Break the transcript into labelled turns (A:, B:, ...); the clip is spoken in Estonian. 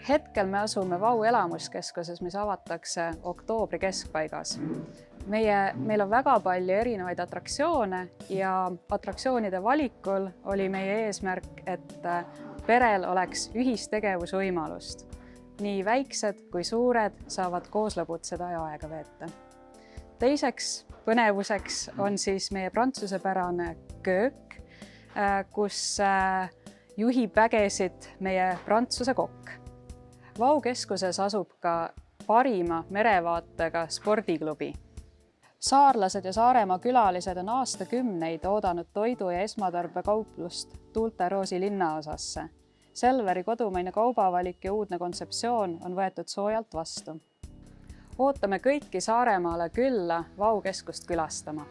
A: Hetkel me asume Vau elamuskeskuses, mis avatakse oktoobri keskpaigas. Meil on väga palju erinevaid atraktsioone ja atraktsioonide valikul oli meie eesmärk, et perel oleks ühistegevusvõimalust. Nii väiksed kui suured saavad koos lõbutseda ja aega veeta. Teiseks põnevuseks on siis meie prantsusepärane köök, kus juhib vägesid meie prantsuse kokk. Vau keskuses asub ka parima merevaatega spordiklubi. Saarlased ja Saaremaa külalised on aastakümneid oodanud toidu- ja esmatarbekauplust Tuulteroosi linnaosasse. Selveri kodumaine kaubavalik ja uudne kontseptsioon on võetud soojalt vastu. Ootame kõiki Saaremaale külla Vau keskust külastama.